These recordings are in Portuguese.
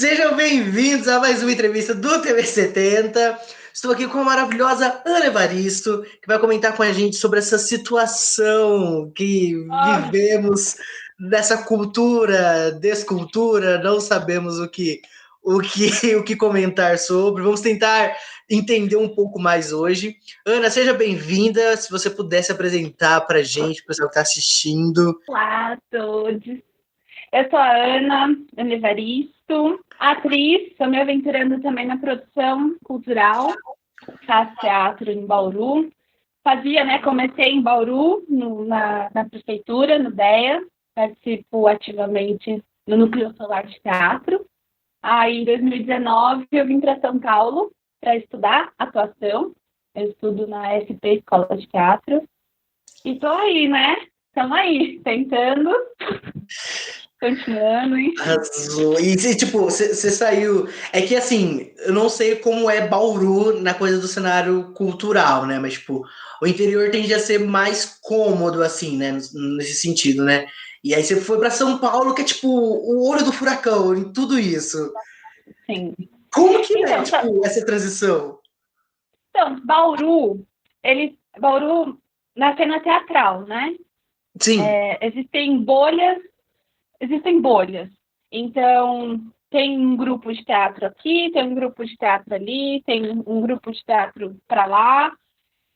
Sejam bem-vindos a mais uma entrevista do TV70. Estou aqui com a maravilhosa Ana Evaristo, que vai comentar com a gente sobre essa situação que vivemos nessa cultura, descultura, não sabemos o que comentar sobre. Vamos tentar entender um pouco mais hoje. Ana, seja bem-vinda. Se você pudesse apresentar para a gente, para o pessoal que está assistindo. Olá a todos. Eu sou a Ana Evaristo, atriz, estou me aventurando também na produção cultural, faço teatro em Bauru. Comecei em Bauru, na prefeitura, no DEA, participo ativamente no Núcleo Solar de Teatro. Aí, em 2019, eu vim para São Paulo para estudar atuação. Eu estudo na SP Escola de Teatro. E estou aí, né? Estamos aí, tentando, continuando. Arrasou. E, tipo, você saiu... É que, assim, eu não sei como é Bauru na coisa do cenário cultural, né? Mas, tipo, o interior tende a ser mais cômodo, assim, né? Nesse sentido, né? E aí você foi para São Paulo, que é, tipo, o olho do furacão em tudo isso. Sim. Como que Então, tipo, essa transição? Então, Bauru na cena teatral, né? Sim. Existem bolhas. Então, tem um grupo de teatro aqui, tem um grupo de teatro ali, tem um grupo de teatro para lá,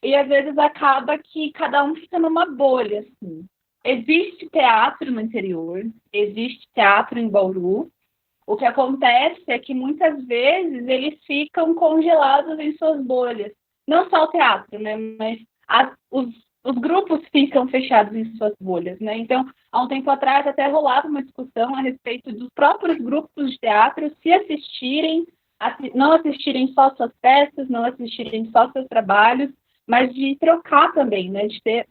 e às vezes acaba que cada um fica numa bolha, assim. Existe teatro no interior, existe teatro em Bauru. O que acontece é que muitas vezes eles ficam congelados em suas bolhas. Não só o teatro, né? Mas os grupos ficam fechados em suas bolhas, né? Então, há um tempo atrás até rolava uma discussão a respeito dos próprios grupos de teatro se não assistirem só suas peças, não assistirem só seus trabalhos, mas de trocar também, né? De ter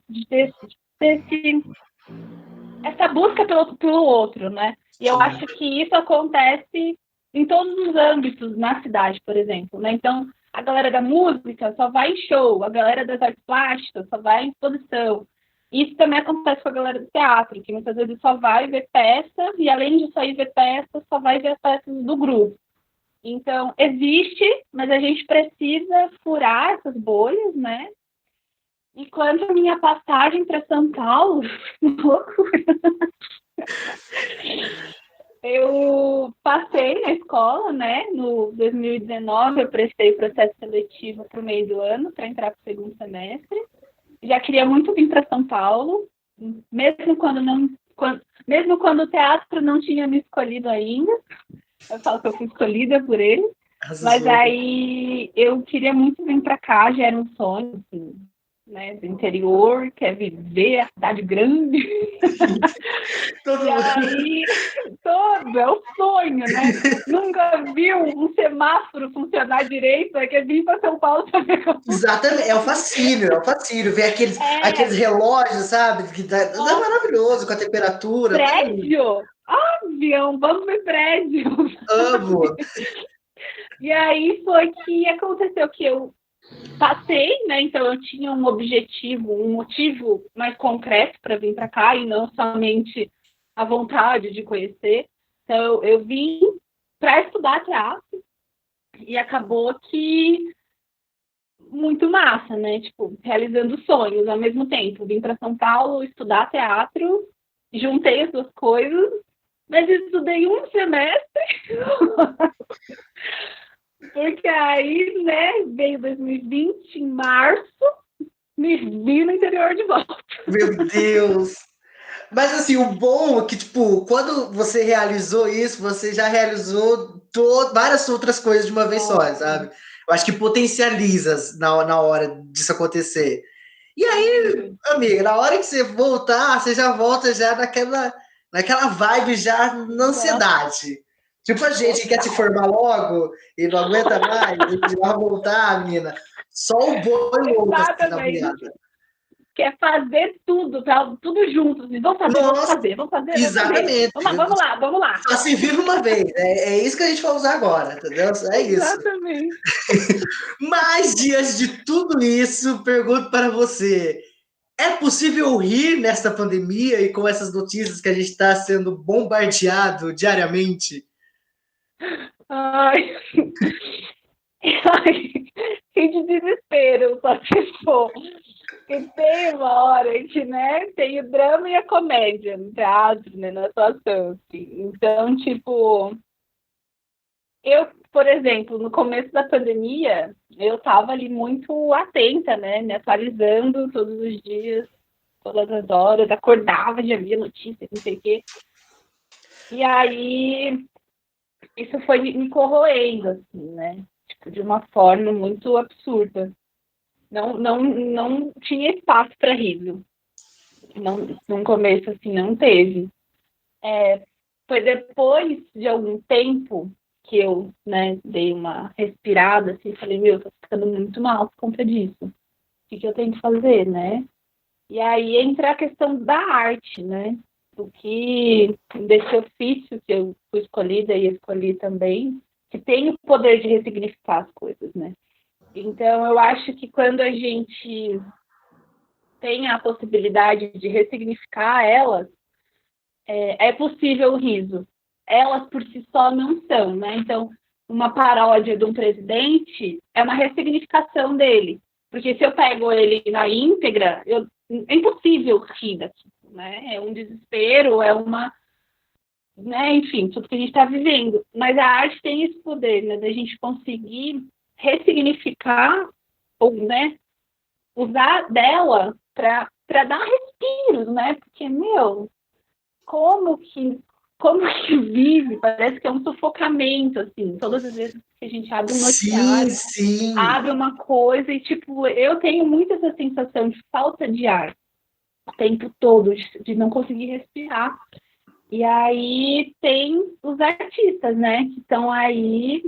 essa busca pelo outro, né? E eu acho que isso acontece em todos os âmbitos na cidade, por exemplo, né? Então, a galera da música só vai em show, a galera das artes plásticas só vai em exposição. Isso também acontece com a galera do teatro, que muitas vezes só vai ver peça, e além de só ir ver peça, só vai ver as peças do grupo. Então, existe, mas a gente precisa furar essas bolhas, né? E quanto à minha passagem para São Paulo, loucura. Eu passei na escola, né? No 2019, eu prestei processo seletivo para o meio do ano, para entrar para o segundo semestre. Já queria muito vir para São Paulo, mesmo quando o teatro não tinha me escolhido ainda. Eu falo que eu fui escolhida por ele. Mas aí eu queria muito vir para cá, já era um sonho, assim, né, do interior, quer viver a cidade grande. Todo é o sonho, né? Nunca viu um semáforo funcionar direito, é que vir para São Paulo saber como... Exatamente, é o fascínio, ver aqueles relógios, sabe? Que é maravilhoso com a temperatura. Prédio! Avião, vamos ver prédio! Amo! E aí foi que aconteceu que eu passei, né? Então eu tinha um objetivo, um motivo mais concreto para vir para cá e não somente a vontade de conhecer. Então eu vim para estudar teatro e acabou que muito massa, né? Tipo, realizando sonhos ao mesmo tempo. Vim para São Paulo estudar teatro, juntei as duas coisas, mas estudei um semestre. Porque aí, né, veio 2020, em março, me vi no interior de volta. Meu Deus! Mas, assim, o bom é que, tipo, quando você realizou isso, você já realizou várias outras coisas de uma vez só, sabe? Eu acho que potencializa na hora disso acontecer. E aí, amiga, na hora que você voltar, você já volta já naquela vibe, já na ansiedade. Tipo a gente que quer se formar logo e não aguenta mais, e vai voltar, menina. Só o boi louco assim na piada. Quer fazer tudo junto. Assim, vamos fazer. Exatamente. Vamos lá. Só se vive uma vez. É isso que a gente vai usar agora, entendeu? É isso. Exatamente. Mas, diante de tudo isso, pergunto para você: é possível rir nesta pandemia e com essas notícias que a gente está sendo bombardeado diariamente? Ai. Ai, que de desespero, só se for. Porque tem uma hora que, né, tem o drama e a comédia no teatro, né, na atuação, assim. Então, tipo, eu, por exemplo, no começo da pandemia, eu estava ali muito atenta, né, me atualizando todos os dias, todas as horas, acordava, já via notícias, não sei o quê. E aí, isso foi me corroendo, assim, né, tipo, de uma forma muito absurda. Não tinha espaço para riso. Não, no começo, assim, não teve. Foi depois de algum tempo que eu, né, dei uma respirada, assim, falei, meu, tô ficando muito mal por conta disso. O que eu tenho que fazer, né? E aí entra a questão da arte, né? Do que, desse ofício que eu fui escolhida e escolhi também, que tem o poder de ressignificar as coisas, né? Então, eu acho que quando a gente tem a possibilidade de ressignificar elas, é possível o riso. Elas por si só não são, né? Então, uma paródia de um presidente é uma ressignificação dele. Porque se eu pego ele na íntegra, é impossível rir daquilo, né? É um desespero, é uma... Né? Enfim, tudo que a gente está vivendo. Mas a arte tem esse poder, né? Da gente conseguir ressignificar ou, né, usar dela para dar respiros, né? Porque, meu, como que, como que vive? Parece que é um sufocamento, assim. Todas as vezes que a gente abre um Sim, noticiário, sim. abre uma coisa e, tipo, eu tenho muito essa sensação de falta de ar o tempo todo, de não conseguir respirar. E aí tem os artistas, né? Que estão aí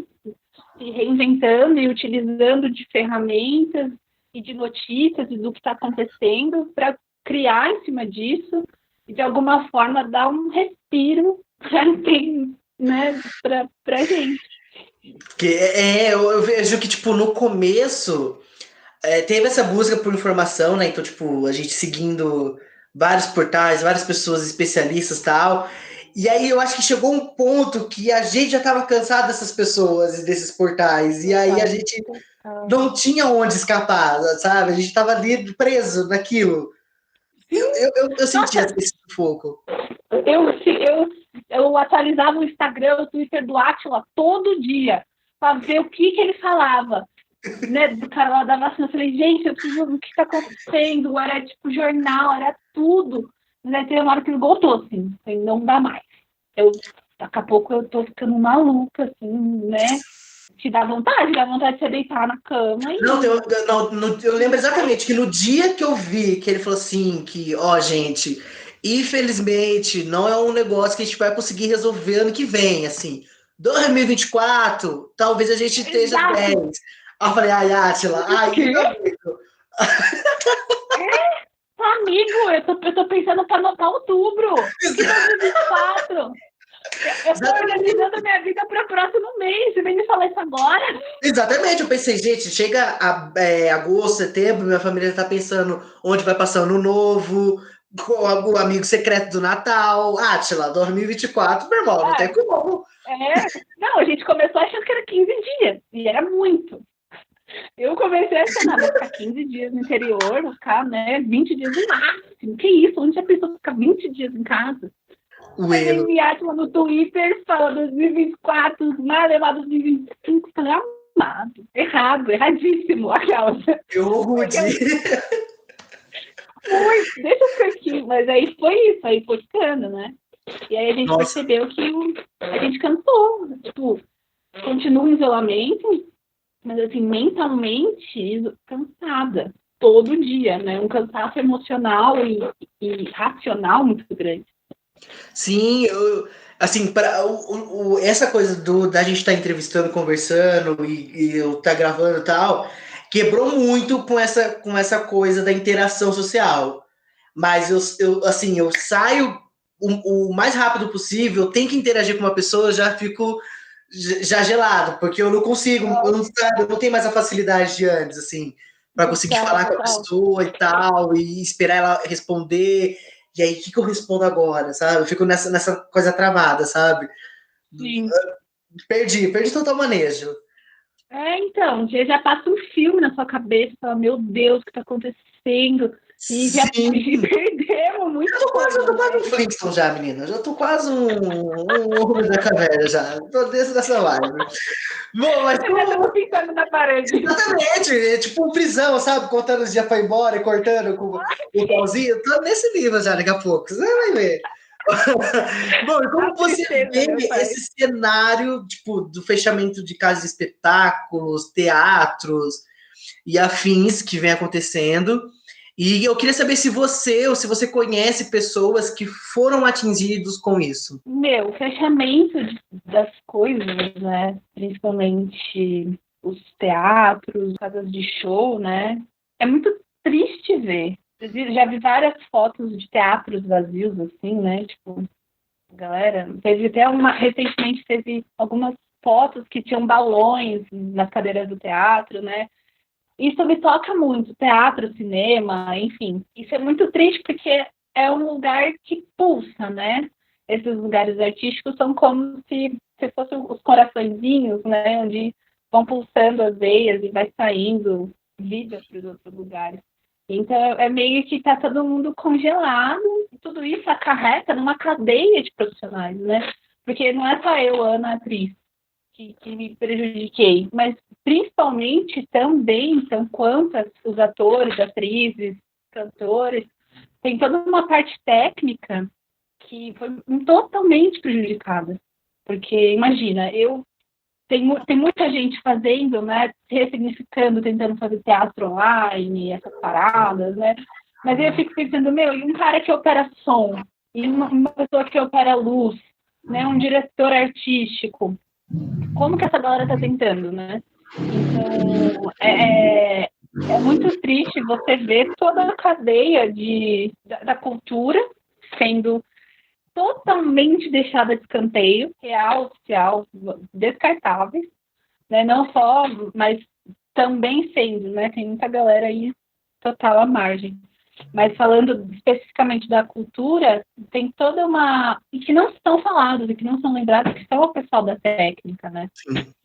se reinventando e utilizando de ferramentas e de notícias e do que está acontecendo para criar em cima disso e, de alguma forma, dar um respiro para né, para gente. Porque eu vejo que, tipo, no começo teve essa busca por informação, né? Então, tipo, a gente seguindo vários portais, várias pessoas especialistas e tal. E aí eu acho que chegou um ponto que a gente já estava cansado dessas pessoas e desses portais. E aí a gente não tinha onde escapar, sabe? A gente estava ali preso naquilo. Eu sentia Nossa, esse sufoco. eu atualizava o Instagram, o Twitter do Átila todo dia para ver o que ele falava. Né, do cara lá da vacina, eu falei, gente, eu preciso ver o que está acontecendo, era tipo jornal, era tudo. Mas aí tem uma hora que esgotou, assim, não dá mais. Daqui a pouco eu tô ficando maluca, assim, né? Dá vontade de você deitar na cama e. Não, eu lembro exatamente que no dia que eu vi que ele falou assim, que, ó, gente, infelizmente não é um negócio que a gente vai conseguir resolver ano que vem, assim. 2024, talvez a gente esteja Exato! 10. Aí eu falei, ai, Átila, aí, Quê? meu amigo. Amigo, eu tô pensando para anotar outubro. Que 2024? Eu tô organizando a minha vida para o próximo mês. Você vem me falar isso agora? Exatamente, eu pensei, gente, chega agosto, setembro, minha família tá pensando onde vai passar ano novo, com o amigo secreto do Natal. Átila, 2024, meu irmão, não tem como. Não, a gente começou achando que era 15 dias. E era muito. Eu comecei a achar, vou ficar 15 dias no interior, vou ficar, né, 20 dias no máximo. Que isso? Onde já pensou ficar 20 dias em casa? O Aí erro. vem Miatma no Twitter, fala 2024, vai levar 2025. Falei, amado, errado, erradíssimo a causa. Eu rude. Deixa eu ficar aqui. Mas aí foi isso, aí foi ficando, né? E aí a gente Nossa. percebeu que a gente cansou. Tipo, continua em isolamento, mas assim, mentalmente cansada. Todo dia, né? Um cansaço emocional e racional muito grande. Sim, assim, essa coisa da gente estar entrevistando, conversando e eu estar gravando e tal, quebrou muito com essa coisa da interação social. Mas assim, eu saio o mais rápido possível, tenho que interagir com uma pessoa, eu já fico já gelado, porque eu não consigo, eu não tenho mais a facilidade de antes, assim, para conseguir falar com a pessoa e tal, e esperar ela responder. E aí, o que eu respondo agora, sabe? Eu fico nessa coisa travada, sabe? Sim. Perdi total manejo. Então, já passa um filme na sua cabeça, fala, meu Deus, o que está acontecendo? E já Sim. perdemos muito. Eu tô quase um Flintstone já, menina. Eu já tô quase um Homem da Caverna já. Tô dentro dessa live. Bom, mas Eu já tô pintando na parede. exatamente, é tipo um prisão, sabe? Contando os dias pra ir embora e cortando com o pauzinho. Tô nesse nível já daqui a pouco. Você vai ver. Bom, e como você vê esse cenário, tipo, do fechamento de casas de espetáculos, teatros e afins que vem acontecendo? E eu queria saber se você ou se você conhece pessoas que foram atingidos com isso. O fechamento das coisas, né? Principalmente os teatros, casas de show, né? É muito triste ver. Já vi várias fotos de teatros vazios, assim, né? Tipo, galera, recentemente teve algumas fotos que tinham balões nas cadeiras do teatro, né? Isso me toca muito, teatro, cinema, enfim. Isso é muito triste porque é um lugar que pulsa, né? Esses lugares artísticos são como se fossem os coraçõezinhos, né? Onde vão pulsando as veias e vai saindo vida para os outros lugares. Então, é meio que está todo mundo congelado e tudo isso acarreta numa cadeia de profissionais, né? Porque não é só eu, Ana, atriz, que me prejudiquei, mas principalmente também, então, quanto os atores, atrizes, cantores, tem toda uma parte técnica que foi totalmente prejudicada. Porque, imagina, tem muita gente fazendo, né, ressignificando, tentando fazer teatro online, essas paradas, né? Mas eu fico pensando, e um cara que opera som, e uma pessoa que opera luz, né, um diretor artístico, como que essa galera está tentando, né? Então, é muito triste você ver toda a cadeia da cultura sendo totalmente deixada de escanteio, real, oficial, descartáveis, né? Não só, mas também sendo, né? Tem muita galera aí total à margem. Mas falando especificamente da cultura, tem toda uma... E que não são falados, e que não são lembrados, que são o pessoal da técnica, né?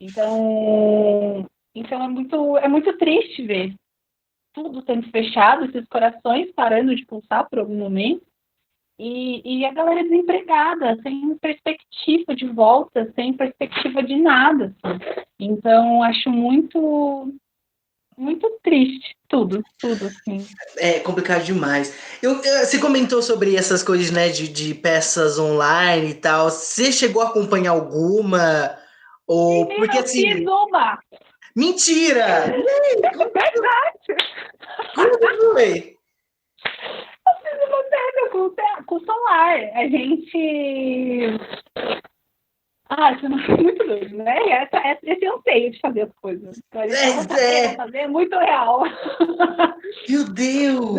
Então é muito triste ver tudo sendo fechado, esses corações parando de pulsar por algum momento, e a galera desempregada, sem perspectiva de volta, sem perspectiva de nada. Assim. Então, acho muito triste, tudo, assim. É complicado demais. Você comentou sobre essas coisas, né, de peças online e tal. Você chegou a acompanhar alguma? Ou porque assim. Fiz uma! Mentira! Verdade! Como foi? Eu fiz uma pega com o solar. A gente. Isso não foi muito doido, né? Esse anseio de fazer as coisas. Então, a gente fazer é muito real. Meu Deus!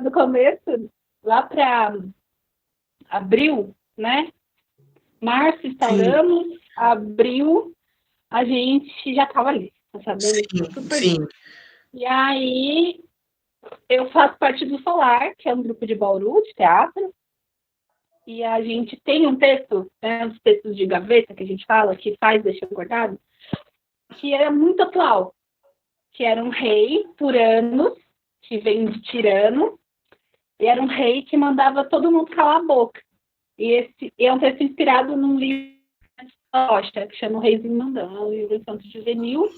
No começo, lá para abril, né? Março instauramos, abril a gente já estava ali, sabendo? Sim. E aí eu faço parte do Solar, que é um grupo de Bauru, de teatro, e a gente tem um texto, né, os textos de gaveta que a gente fala, que faz deixar guardado, que era muito atual, que era um rei por anos, que vem de tirano, e era um rei que mandava todo mundo calar a boca. E é um texto inspirado num livro que chama O Reizinho Mandão, é um livro infanto juvenil,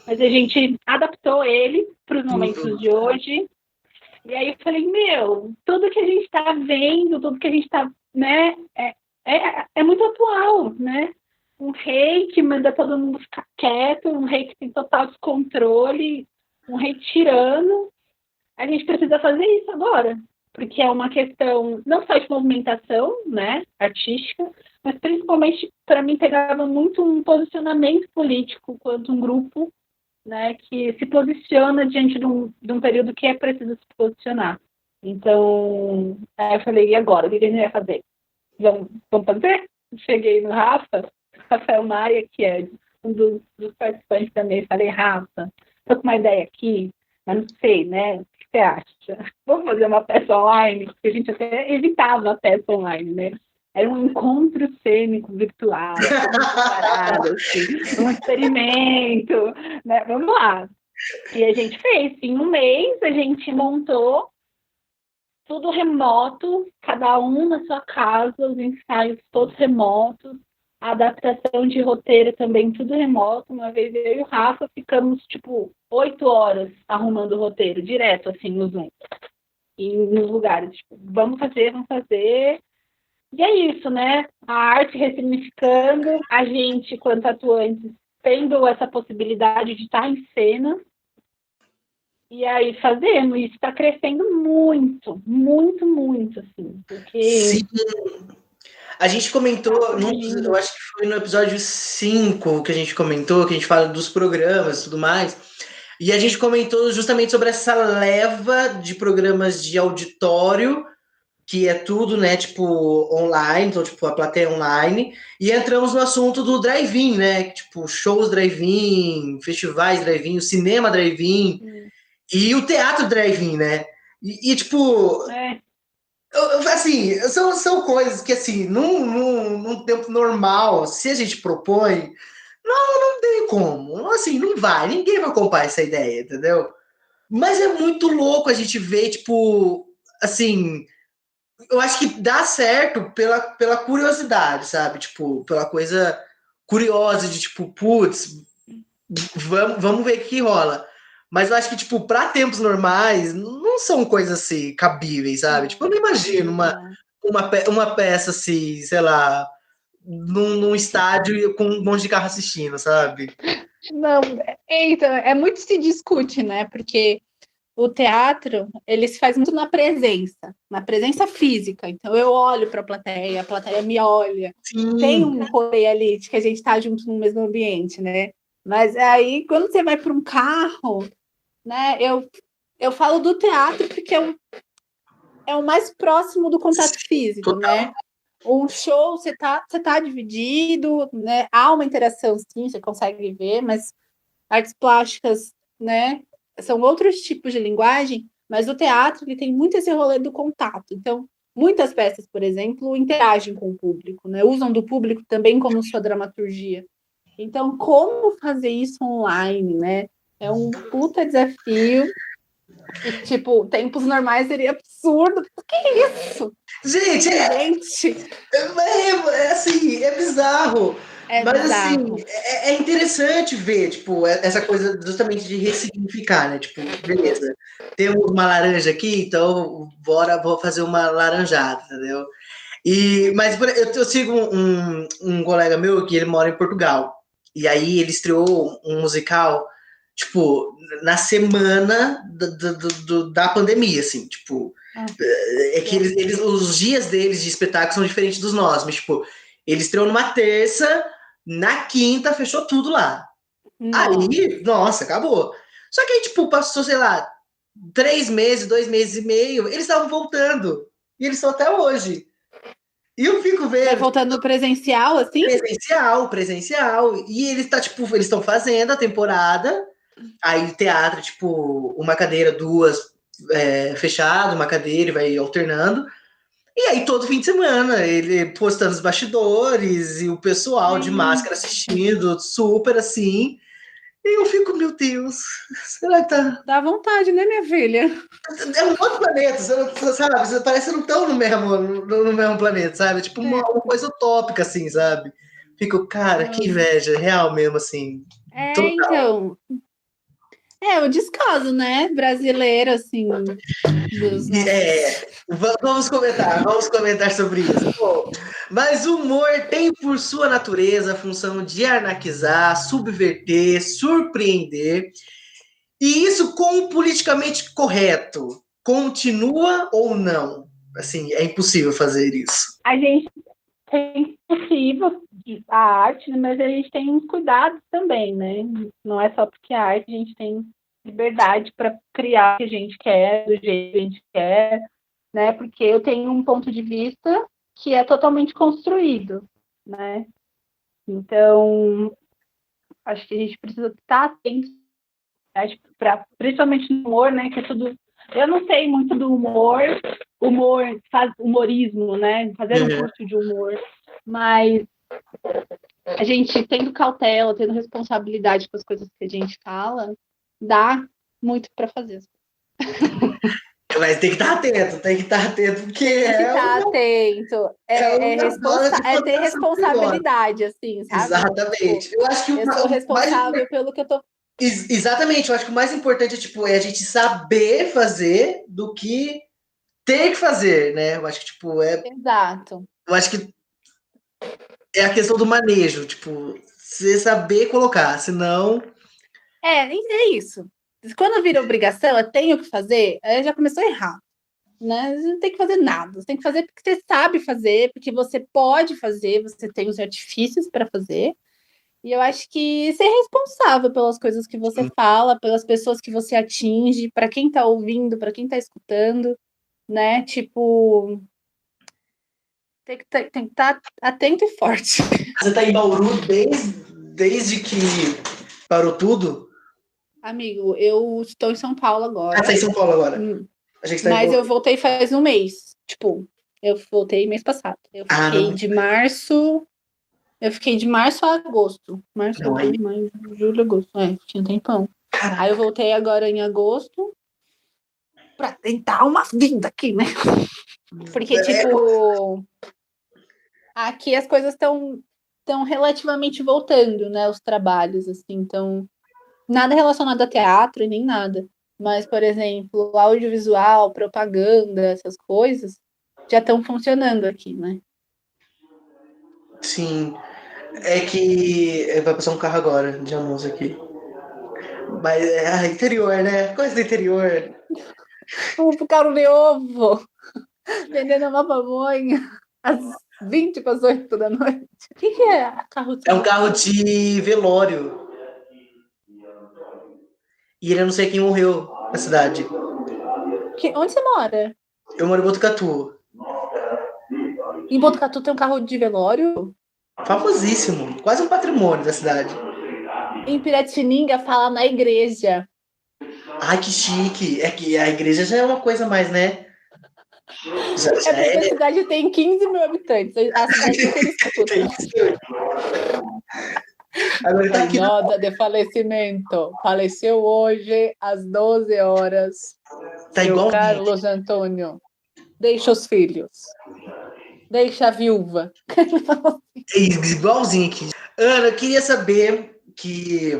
mas a gente adaptou ele para os momentos de hoje. E aí eu falei, tudo que a gente está vendo, tudo que a gente está, né, é muito atual, né? Um rei que manda todo mundo ficar quieto, um rei que tem total descontrole, um rei tirano. A gente precisa fazer isso agora, porque é uma questão não só de movimentação, né, artística, mas principalmente, para mim, pegava muito um posicionamento político quanto um grupo, né, que se posiciona diante de um período que é preciso se posicionar. Então, aí eu falei, e agora? O que a gente vai fazer? Vamos fazer? Cheguei no Rafael Maia, que é um dos participantes também, falei, Rafa, estou com uma ideia aqui, mas não sei, né? O que você acha? Vamos fazer uma peça online? Porque a gente até evitava a peça online, né? Era um encontro cênico virtual, preparado, assim, um experimento, né? Vamos lá. E a gente fez. Em um mês, a gente montou tudo remoto, cada um na sua casa, os ensaios todos remotos, a adaptação de roteiro também tudo remoto. Uma vez eu e o Rafa ficamos, 8 horas arrumando o roteiro, direto, assim, no Zoom. E nos lugares, vamos fazer. E é isso, né? A arte ressignificando, a gente, quanto atuantes, tendo essa possibilidade de estar em cena, e aí fazendo. Isso está crescendo muito, muito, muito, assim, porque... Sim. A gente comentou, eu acho que foi no episódio 5 que a gente comentou, que a gente fala dos programas e tudo mais, e a gente comentou justamente sobre essa leva de programas de auditório, que é tudo, né, online, então, a plateia online, e entramos no assunto do drive-in, né, shows drive-in, festivais drive-in, o cinema drive-in, e o teatro drive-in, né, assim, são coisas que, assim, num tempo normal, se a gente propõe, não tem como, assim, não vai, ninguém vai comprar essa ideia, entendeu? Mas é muito louco a gente ver, assim, eu acho que dá certo pela curiosidade, sabe? Pela coisa curiosa de, putz, vamos ver o que rola. Mas eu acho que, para tempos normais, não são coisas assim cabíveis, sabe? Eu não imagino uma peça assim, sei lá, num estádio com um monte de carro assistindo, sabe? Não, então, é muito se discute, né? Porque o teatro, ele se faz muito na presença física. Então, eu olho para a plateia me olha. Sim. Tem um rolê ali de que a gente está junto no mesmo ambiente, né? Mas aí, quando você vai para um carro, né? Eu falo do teatro porque é o mais próximo do contato físico, Total. né? Um show, você tá dividido, né? Há uma interação, sim, você consegue ver, mas artes plásticas, né? São outros tipos de linguagem, mas o teatro ele tem muito esse rolê do contato. Então, muitas peças, por exemplo, interagem com o público, né? Usam do público também como sua dramaturgia. Então, como fazer isso online, né? É um puta desafio. E, tempos normais seria absurdo. O que é isso? Gente, assim, é bizarro. Mas bizarro. Assim, é interessante ver, essa coisa justamente de ressignificar, né? Beleza, temos uma laranja aqui, então vou fazer uma laranjada, entendeu? Mas eu sigo um colega meu que ele mora em Portugal. E aí ele estreou um musical, na semana da pandemia, assim, é que os dias deles de espetáculo são diferentes dos nossos, mas, ele estreou numa terça, na quinta fechou tudo lá. Aí, nossa, acabou. Só que aí, passou, sei lá, 3 meses, 2 meses e meio, eles estavam voltando. E eles estão até hoje. E eu fico vendo. Mas voltando presencial, assim? Presencial. E eles estão fazendo a temporada. Aí teatro, uma cadeira, duas fechado, uma cadeira, e vai alternando. E aí, todo fim de semana, ele postando os bastidores e o pessoal de máscara assistindo, super assim. E eu fico, meu Deus, será que tá. Dá vontade, né, minha filha? É um outro planeta, sabe? Parece que não estão no mesmo planeta, sabe? Uma coisa utópica, assim, sabe? Fico, cara, que inveja, real mesmo, assim. Total. Então. O descaso, né? Brasileiro, assim. Vamos comentar sobre isso. Bom, mas o humor tem por sua natureza a função de anarquizar, subverter, surpreender. E isso com o politicamente correto continua ou não? Assim, é impossível fazer isso. A gente tem possível a arte, mas a gente tem cuidados também, né? Não é só porque a arte, a gente tem liberdade para criar o que a gente quer, do jeito que a gente quer, né? Porque eu tenho um ponto de vista que é totalmente construído, né? Então, acho que a gente precisa estar atento, principalmente no humor, né? Que é tudo. Eu não sei muito do humor, humor, faz humorismo, né? Fazer um curso de humor, mas a gente tendo cautela, tendo responsabilidade com as coisas que a gente fala, dá muito para fazer. Mas tem que estar atento, porque tem que estar atento. Ter responsabilidade, assim, sabe? Exatamente. Eu acho que eu sou responsável pelo que eu tô. Exatamente, eu acho que o mais importante é, tipo, é a gente saber fazer do que ter que fazer, né? Eu acho que, tipo, Exato. Eu acho que é a questão do manejo, tipo, você saber colocar, senão. É isso. Quando vira obrigação, eu tenho que fazer, aí já começou a errar. Né? Você não tem que fazer nada, você tem que fazer porque você sabe fazer, porque você pode fazer, você tem os artifícios para fazer. E eu acho que ser responsável pelas coisas que você fala, pelas pessoas que você atinge, para quem está ouvindo, para quem está escutando, né? Tipo, tem que estar atento e forte. Você tá em Bauru desde que parou tudo? Amigo, eu estou em São Paulo agora. Ah, tá em São Paulo agora. Mas eu voltei faz um mês. Tipo, eu voltei mês passado. Eu fiquei de março. Eu fiquei de março a agosto. Março, abril, maio, julho, agosto. Tinha um tempão. Caraca. Aí eu voltei agora em agosto pra tentar uma vida aqui, né? Porque, tipo, aqui as coisas estão relativamente voltando, né? Os trabalhos, assim. Então, nada relacionado a teatro e nem nada. Mas, por exemplo, audiovisual, propaganda, essas coisas já estão funcionando aqui, né? Sim. É que vai passar um carro agora de anúncio aqui. Mas interior, né? Coisa do interior. Vamos pro carro de ovo, vendendo uma pamonha às 20 para as 8 da noite. O que é carro de... É um carro de velório. E ele não sei quem morreu na cidade. Onde você mora? Eu moro em Botucatu. Em Botucatu tem um carro de velório? Famosíssimo. Quase um patrimônio da cidade. Em Piratininga fala na igreja. Ai, que chique. É que a igreja já é uma coisa mais, né? Porque a cidade tem 15 mil habitantes. A cidade inteira escuta. Agora tá aqui nota de falecimento. Faleceu hoje às 12 horas. Tá seu igual Carlos Antônio. Deixa os filhos. Deixa a viúva. É igualzinho aqui. Ana, eu queria saber que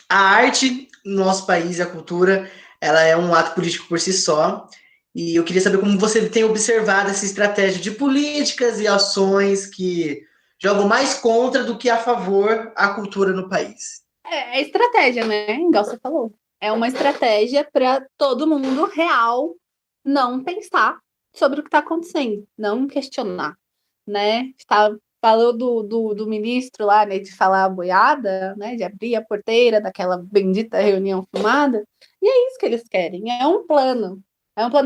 a arte no nosso país, a cultura, ela é um ato político por si só. E eu queria saber como você tem observado essa estratégia de políticas e ações que jogam mais contra do que a favor a cultura no país. É estratégia, né? Igual você falou. É uma estratégia para todo mundo real não pensar sobre o que está acontecendo, não questionar, né? Falou do ministro lá, né, de falar a boiada, né, de abrir a porteira daquela bendita reunião filmada, e é isso que eles querem, é um plano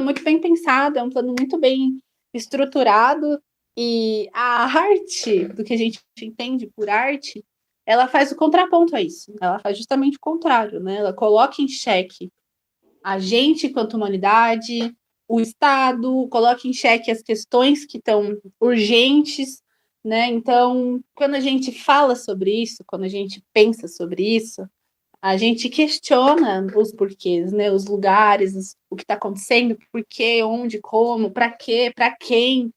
muito bem pensado, é um plano muito bem estruturado, e a arte, do que a gente entende por arte, ela faz o contraponto a isso, ela faz justamente o contrário, né? Ela coloca em xeque a gente quanto humanidade, o Estado, coloca em xeque as questões que estão urgentes, né? Então, quando a gente fala sobre isso, quando a gente pensa sobre isso, a gente questiona os porquês, né? Os lugares, o que está acontecendo, por quê, onde, como, para quê, para quem.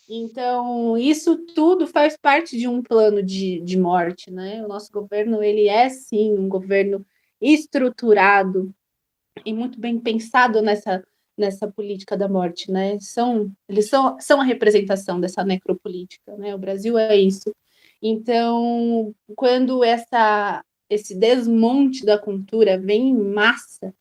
Então, isso tudo faz parte de um plano de morte, né? O nosso governo, ele é, sim, um governo estruturado e muito bem pensado nessa política da morte, né? Eles são a representação dessa necropolítica, né? O Brasil é isso. Então, quando esse desmonte da cultura vem em massa,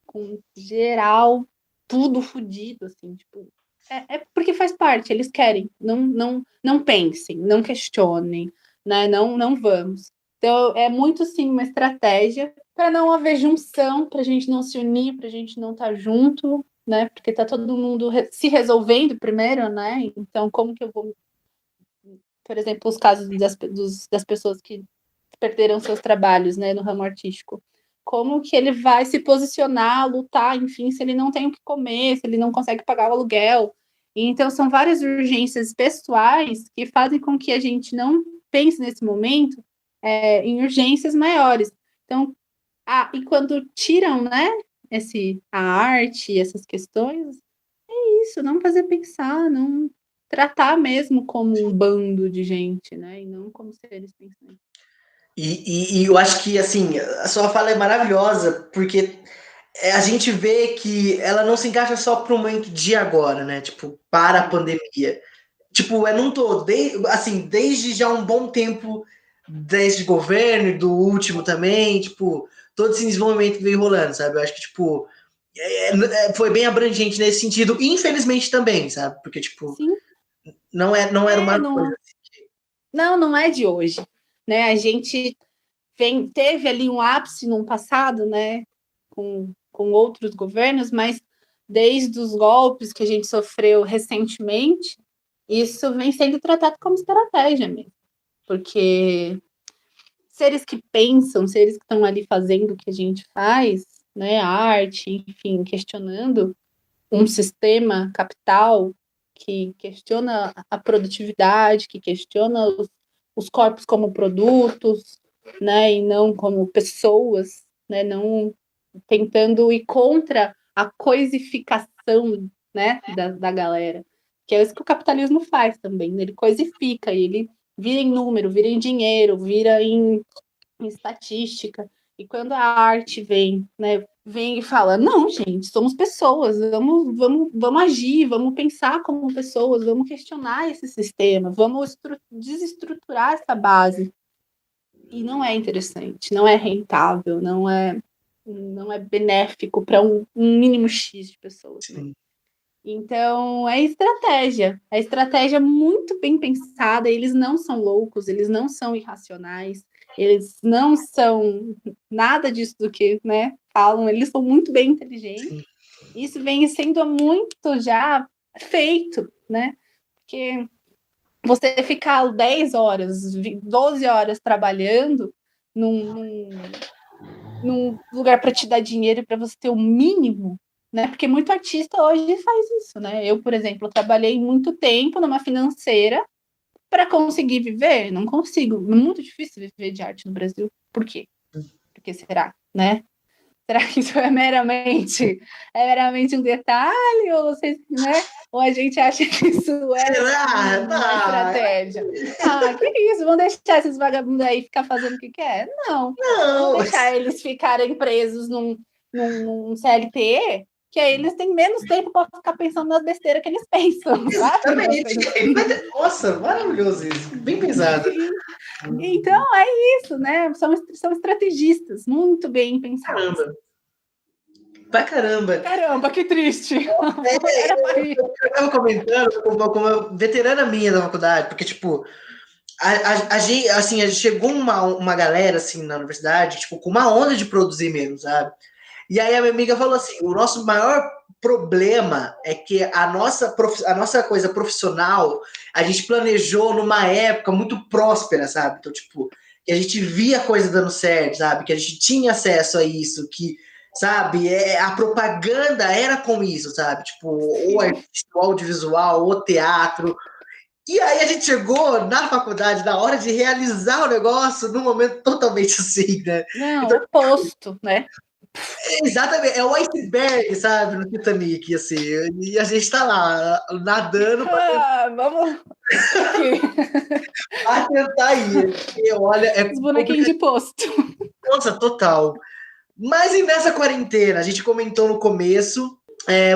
com geral, tudo fodido, assim, tipo, é porque faz parte, eles querem, não pensem, não questionem, né? Não vamos. Então, é muito sim uma estratégia para não haver junção, para a gente não se unir, para a gente não estar junto, né? Porque tá todo mundo se resolvendo primeiro, né? Então, como que eu vou, por exemplo, os casos das pessoas que perderam seus trabalhos, né, no ramo artístico. como que ele vai se posicionar, lutar, enfim, se ele não tem o que comer, se ele não consegue pagar o aluguel. Então, são várias urgências pessoais que fazem com que a gente não pense nesse momento em urgências maiores. Então, e quando tiram, né, a arte, essas questões, é isso, não fazer pensar, não tratar mesmo como um bando de gente, né, e não como seres pensantes. E eu acho que, assim, a sua fala é maravilhosa, porque a gente vê que ela não se encaixa só para o momento de agora, né? Tipo, para a pandemia. Tipo, num todo, desde já um bom tempo desse governo e do último também, tipo, todo esse desenvolvimento veio rolando, sabe? Eu acho que, tipo, foi bem abrangente nesse sentido, infelizmente também, sabe? Porque, tipo, Sim. não era uma coisa. Não é de hoje, né? A gente teve ali um ápice no passado, né? Com outros governos, mas desde os golpes que a gente sofreu recentemente, isso vem sendo tratado como estratégia mesmo, porque seres que pensam, seres que estão ali fazendo o que a gente faz, né? A arte, enfim, questionando um sistema capital que questiona a produtividade, que questiona os corpos como produtos, né, e não como pessoas, né, não tentando ir contra a coisificação, né, da galera, que é isso que o capitalismo faz também, né? Ele coisifica, ele vira em número, vira em dinheiro, vira em estatística, e quando a arte vem, né, vem e fala, não, gente, somos pessoas, vamos agir, vamos pensar como pessoas, vamos questionar esse sistema, vamos desestruturar essa base. E não é interessante, não é rentável, não é benéfico para um mínimo X de pessoas. Né? Então, é estratégia muito bem pensada, eles não são loucos, eles não são irracionais, eles não são nada disso do que, né, falam, eles são muito bem inteligentes. Sim. Isso vem sendo muito já feito, né? Porque você ficar 10 horas, 12 horas trabalhando num lugar para te dar dinheiro para você ter o mínimo, né? Porque muito artista hoje faz isso, né? Eu, por exemplo, trabalhei muito tempo numa financeira para conseguir viver, não consigo, é muito difícil viver de arte no Brasil. Por quê? Porque será, né? Será que isso é meramente um detalhe ou vocês, né? Ou a gente acha que isso é uma estratégia? Que isso? Vão deixar esses vagabundos aí ficar fazendo o que quer? Não. Vão deixar eles ficarem presos num CLT, que aí eles têm menos tempo para ficar pensando nas besteiras que eles pensam, sabe? Nossa, maravilhoso isso. Bem pensado. Então, é isso, né? São estrategistas, muito bem pensados. Caramba, que triste. Eu estava comentando com uma veterana minha da faculdade, porque, tipo, a gente chegou uma galera, assim, na universidade, tipo, com uma onda de produzir mesmo, sabe? E aí a minha amiga falou assim, o nosso maior problema é que a nossa coisa profissional, a gente planejou numa época muito próspera, sabe? Então, tipo, que a gente via a coisa dando certo, sabe? Que a gente tinha acesso a isso, que, sabe? A propaganda era com isso, sabe? Tipo, o audiovisual, o teatro. E aí a gente chegou na faculdade, na hora de realizar o negócio, num momento totalmente assim, né? Não, então, oposto, né? Exatamente, é o iceberg, sabe, no Titanic, assim, e a gente tá lá, nadando vamos pra tentar ir, e olha, os bonequinhos de posto. Nossa, total. Mas e nessa quarentena, a gente comentou no começo,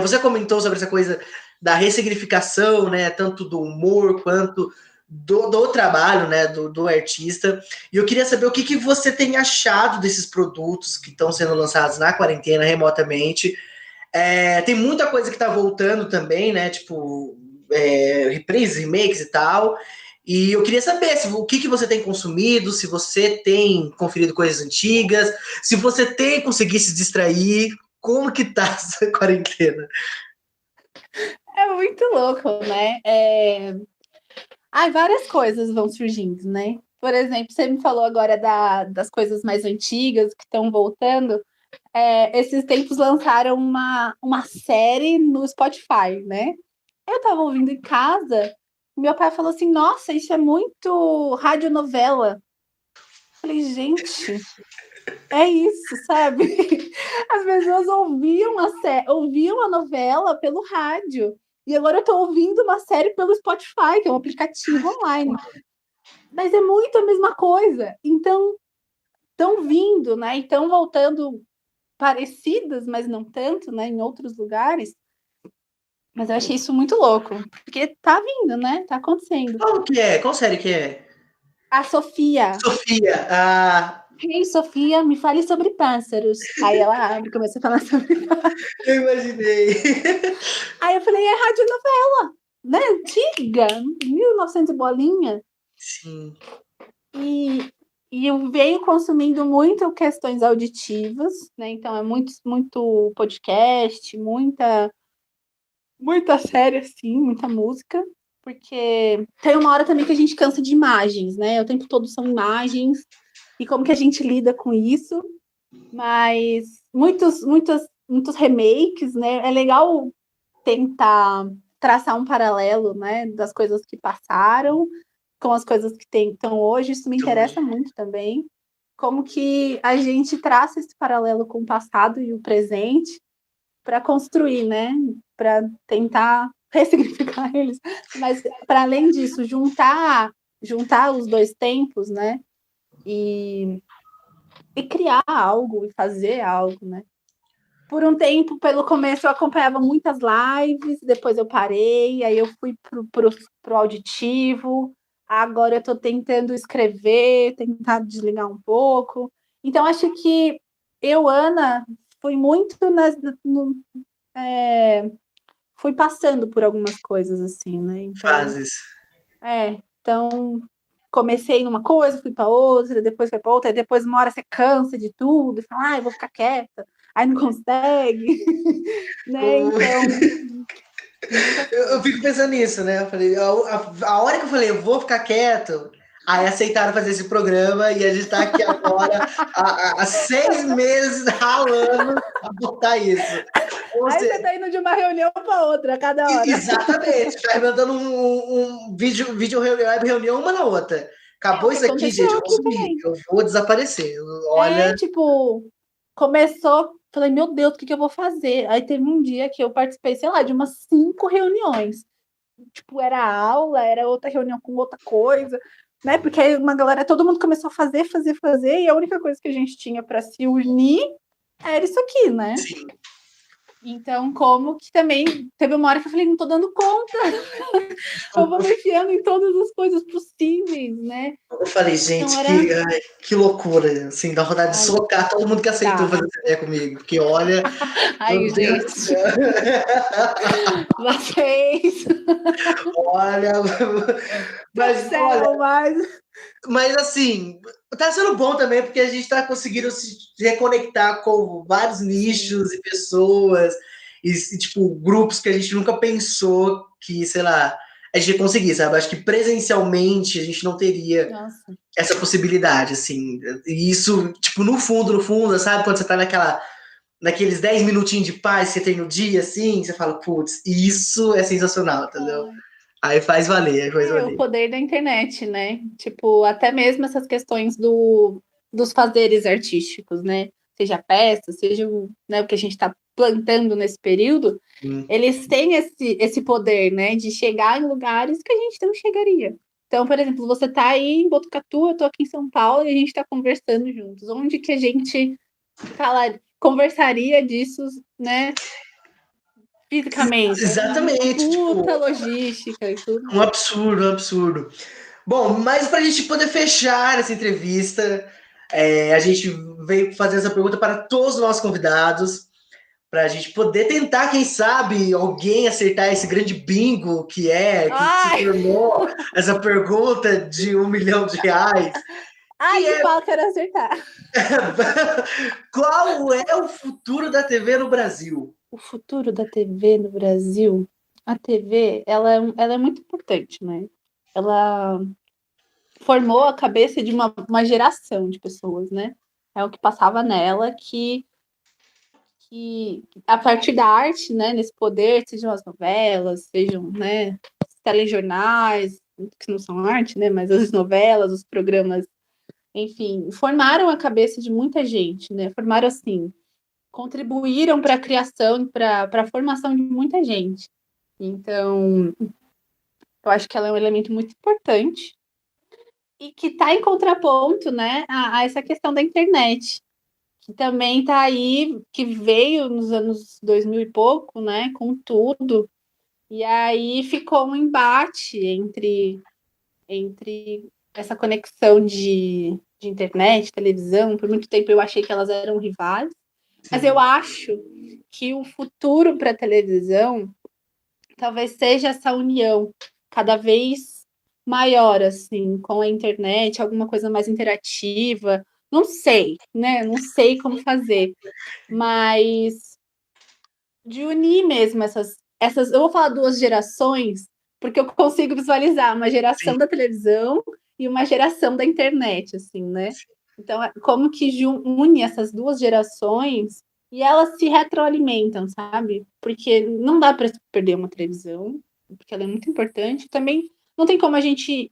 você comentou sobre essa coisa da ressignificação, né, tanto do humor quanto do trabalho, né, do artista. E eu queria saber o que você tem achado desses produtos que estão sendo lançados na quarentena, remotamente. Tem muita coisa que está voltando também, né, tipo, reprises, remakes e tal. E eu queria saber o que você tem consumido, se você tem conferido coisas antigas, se você tem conseguido se distrair, como que tá essa quarentena? É muito louco, né? Várias coisas vão surgindo, né? Por exemplo, você me falou agora das coisas mais antigas que estão voltando. Esses tempos lançaram uma série no Spotify, né? Eu tava ouvindo em casa, meu pai falou assim: Nossa, isso é muito radionovela. Falei, gente, é isso, sabe? As pessoas ouviam a novela pelo rádio. E agora eu tô ouvindo uma série pelo Spotify, que é um aplicativo online. Mas é muito a mesma coisa. Então, estão vindo, né? E estão voltando parecidas, mas não tanto, né? Em outros lugares. Mas eu achei isso muito louco. Porque tá vindo, né? Tá acontecendo. Qual que é? Qual série que é? A Sofia. Sofia. Ei, Sofia, me fale sobre pássaros. Aí ela abre e começa a falar sobre pássaros. Eu imaginei. Aí eu falei, é radionovela, né? Antiga, 1900 e bolinha. Sim. E eu venho consumindo muito questões auditivas, né? Então é muito podcast, muita série, assim, muita música. Porque tem uma hora também que a gente cansa de imagens, né? O tempo todo são imagens. E como que a gente lida com isso? Mas muitos remakes, né? É legal tentar traçar um paralelo, né, das coisas que passaram com as coisas que estão hoje. Isso me interessa muito também. Como que a gente traça esse paralelo com o passado e o presente para construir, né? Para tentar ressignificar eles. Mas, para além disso, juntar os dois tempos, né? E criar algo e fazer algo, né? Por um tempo, pelo começo, eu acompanhava muitas lives, depois eu parei, aí eu fui pro auditivo, agora eu estou tentando escrever, tentar desligar um pouco. Então, acho que eu, Ana, fui muito fui passando por algumas coisas assim, né? Então, Fases. Então comecei numa coisa, fui para outra, depois foi para outra, e depois uma hora você cansa de tudo, e fala, eu vou ficar quieta, aí não consegue, né? Então. Eu fico pensando nisso, né? Eu falei, a hora que eu falei, eu vou ficar quieto, aí aceitaram fazer esse programa e a gente tá aqui agora há 6 meses ralando pra botar isso. Aí você tá indo de uma reunião para outra a cada hora. Exatamente, tá mandando um vídeo reunião uma na outra. Acabou isso aqui, gente, eu vou sumir, eu vou desaparecer. Olha. Começou, falei, meu Deus, o que eu vou fazer? Aí teve um dia que eu participei, sei lá, de umas 5 reuniões. Tipo, era aula, era outra reunião com outra coisa, né? Porque aí todo mundo começou a fazer, e a única coisa que a gente tinha para se unir era isso aqui, né? Sim. Então, como que também teve uma hora que eu falei, não tô dando conta, eu vou me enfiando em todas as coisas possíveis, né? Eu falei, gente, então, que loucura, assim, dá vontade de socar todo mundo que aceitou fazer essa ideia comigo, porque olha, ai, gente, vocês, olha, mas assim, tá sendo bom também, porque a gente tá conseguindo se reconectar com vários nichos e pessoas, e tipo, grupos que a gente nunca pensou que, sei lá, a gente ia conseguir, sabe? Acho que presencialmente a gente não teria essa possibilidade, assim. E isso, tipo, no fundo, sabe? Quando você tá naqueles 10 minutinhos de paz que você tem no dia, assim, você fala, putz, isso é sensacional, entendeu? Aí faz valer, o poder da internet, né? Tipo, até mesmo essas questões dos fazeres artísticos, né? Seja peça, seja o que a gente está plantando nesse período, eles têm esse poder, né? De chegar em lugares que a gente não chegaria. Então, por exemplo, você tá aí em Botucatu, eu tô aqui em São Paulo e a gente tá conversando juntos. Onde que a gente conversaria disso, né? Fisicamente. Exatamente. Puta logística e tudo. Um absurdo. Bom, mas para a gente poder fechar essa entrevista, a gente veio fazer essa pergunta para todos os nossos convidados, para a gente poder tentar, quem sabe, alguém acertar esse grande bingo que se tornou essa pergunta de R$1 milhão. Fala, quero acertar. Qual é o futuro da TV no Brasil? O futuro da TV no Brasil? A TV, ela é muito importante, né? Ela formou a cabeça de uma geração de pessoas, né? É o que passava nela que a partir da arte, né, nesse poder, sejam as novelas, sejam, né, os telejornais, que não são arte, né, mas as novelas, os programas, enfim, formaram a cabeça de muita gente, né? Formaram assim, contribuíram para a criação, para a formação de muita gente. Então, eu acho que ela é um elemento muito importante e que está em contraponto, né, a essa questão da internet, que também está aí, que veio nos anos 2000 e pouco, né, com tudo, e aí ficou um embate entre essa conexão de internet, televisão. Por muito tempo eu achei que elas eram rivais, mas eu acho que o futuro para a televisão talvez seja essa união cada vez maior, assim, com a internet, alguma coisa mais interativa. Não sei, né? Não sei como fazer, mas de unir mesmo essas. Eu vou falar duas gerações, porque eu consigo visualizar uma geração da televisão e uma geração da internet, assim, né? Então, como que une essas duas gerações e elas se retroalimentam, sabe? Porque não dá para perder uma televisão, porque ela é muito importante. Também não tem como a gente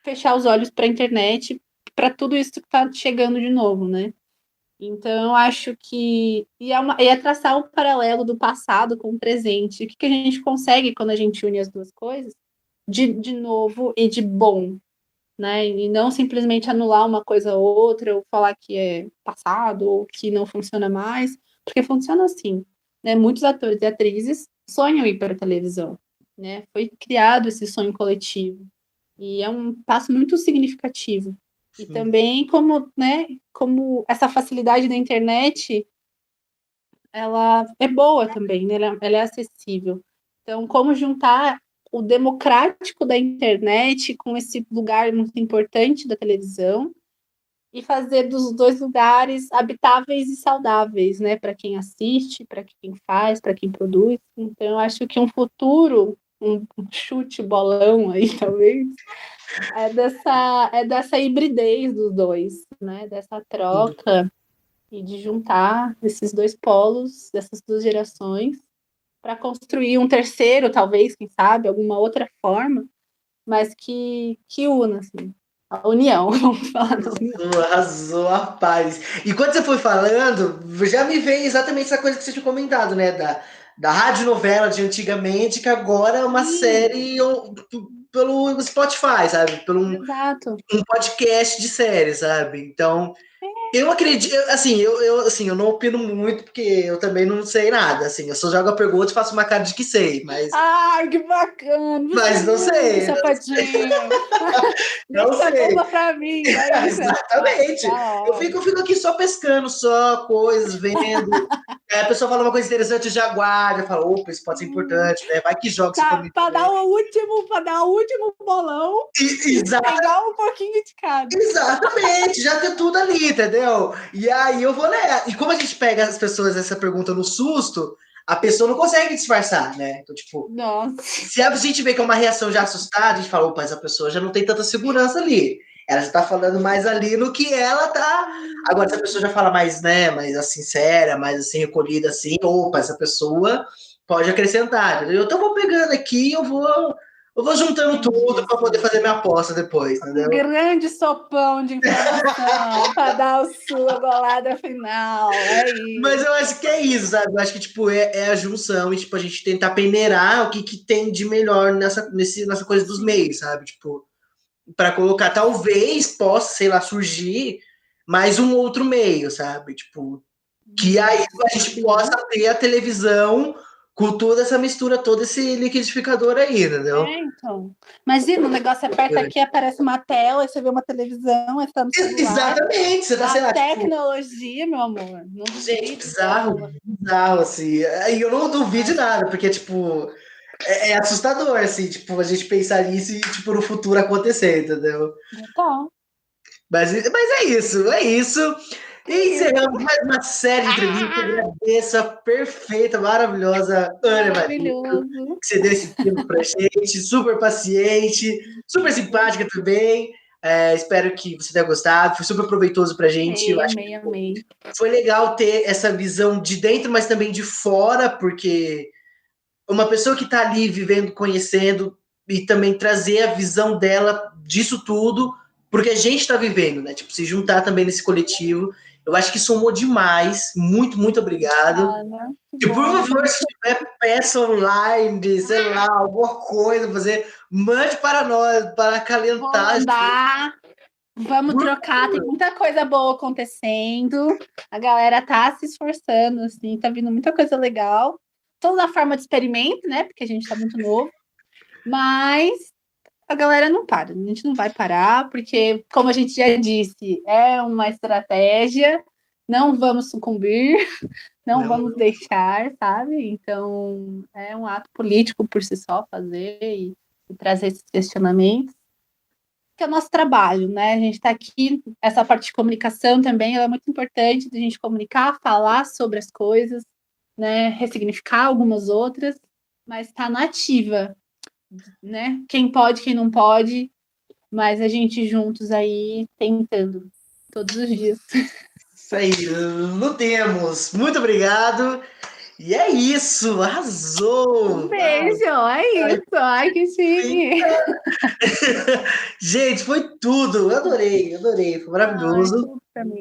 fechar os olhos para a internet, para tudo isso que está chegando de novo, né? Então, eu acho que é traçar um paralelo do passado com o presente. O que a gente consegue quando a gente une as duas coisas de novo e de bom, né? E não simplesmente anular uma coisa ou outra, ou falar que é passado, ou que não funciona mais, porque funciona assim, né? Muitos atores e atrizes sonham ir para a televisão, né? Foi criado esse sonho coletivo, e é um passo muito significativo. E também como, né, como essa facilidade da internet, ela é boa também, né? Ela é acessível. Então, como juntar o democrático da internet com esse lugar muito importante da televisão e fazer dos dois lugares habitáveis e saudáveis, né? Para quem assiste, para quem faz, para quem produz. Então, eu acho que um futuro, um chute bolão aí, talvez, é dessa hibridez dos dois, né? Dessa troca e de juntar esses dois polos, dessas duas gerações, para construir um terceiro, talvez, quem sabe, alguma outra forma, mas que una, assim, a união, vamos falar da união. Arrasou, rapaz. E quando você foi falando, já me veio exatamente essa coisa que você tinha comentado, né? Da radionovela de antigamente, que agora é uma série pelo Spotify, sabe? Exato. Um podcast de série, sabe? Então, eu acredito, assim, eu não opino muito, porque eu também não sei nada, assim, eu só jogo a pergunta e faço uma cara de que sei, mas... Ai, que bacana! Mas não sei. Sapatinho! Não Deixa sei. a bomba pra mim, é isso. Exatamente. Eu fico aqui só pescando, só coisas, vendo. Aí a pessoa fala uma coisa interessante, eu já guardo, eu falo, opa, isso pode ser importante, né? Vai que joga você também. Para dar o último bolão, pegar um pouquinho de cada. Exatamente, já tem tudo ali, entendeu? E aí eu vou ler. E como a gente pega as pessoas essa pergunta no susto, a pessoa não consegue disfarçar, né? Então, tipo, nossa, se a gente vê que é uma reação já assustada, a gente fala, opa, essa pessoa já não tem tanta segurança ali. Ela já tá falando mais ali no que ela tá. Agora, se a pessoa já fala mais, né, mais assim, séria, mais assim, recolhida, assim, opa, essa pessoa pode acrescentar. Entendeu? Então, eu vou pegando aqui, eu vou juntando tudo para poder fazer minha aposta depois, entendeu? Um grande sopão de informação para dar a sua golada final. É isso. Mas eu acho que é isso, sabe? Eu acho que, tipo, é a junção e, tipo, a gente tentar peneirar o que tem de melhor nessa coisa dos meios, sabe? Tipo, para colocar, talvez possa, sei lá, surgir mais um outro meio, sabe? Tipo, que aí a gente possa ter a televisão com toda essa mistura, todo esse liquidificador aí, entendeu? Então. Imagina, o negócio aperta aqui, aparece uma tela, aí você vê uma televisão, aí tá no celular. Exatamente, você tá, sei lá, tecnologia, tipo... meu amor. Não gente, bizarro, assim. E eu não duvido nada, porque, tipo, é assustador, assim, tipo, a gente pensar nisso e, tipo, no futuro acontecer, entendeu? Então. Mas é isso, é isso. E encerramos mais uma série de entrevistas. Agradeço a perfeita, maravilhosa Ana Maria, Maravilhoso. que você deu esse tempo pra gente, super paciente, super simpática também. Espero que você tenha gostado, foi super proveitoso pra gente. Eu acho que Amei. foi legal ter essa visão de dentro, mas também de fora, porque uma pessoa que está ali vivendo, conhecendo, e também trazer a visão dela disso tudo, porque a gente está vivendo, né? Tipo, se juntar também nesse coletivo. Eu acho que somou demais. Muito, muito obrigado. E por favor, se tiver peça online, sei lá, alguma coisa, mande para nós, para acalentar. Vou mandar. Vamos trocar, tem muita coisa boa acontecendo. A galera tá se esforçando, assim, tá vindo muita coisa legal. Toda na forma de experimento, né? Porque a gente tá muito novo. Mas a galera não para, a gente não vai parar, porque, como a gente já disse, é uma estratégia, não vamos sucumbir, não vamos deixar, sabe? Então, é um ato político por si só fazer e trazer esses questionamentos, que é o nosso trabalho, né? A gente está aqui, essa parte de comunicação também ela é muito importante, de a gente comunicar, falar sobre as coisas, né? Ressignificar algumas outras, mas está na ativa, né? Quem pode, quem não pode, mas a gente juntos aí tentando todos os dias. Isso aí, lutemos. Muito obrigado. E é isso, arrasou! Um beijo, é isso. Ai, que chique. Gente, foi tudo. Eu adorei, adorei. Foi maravilhoso. Ai, pra mim.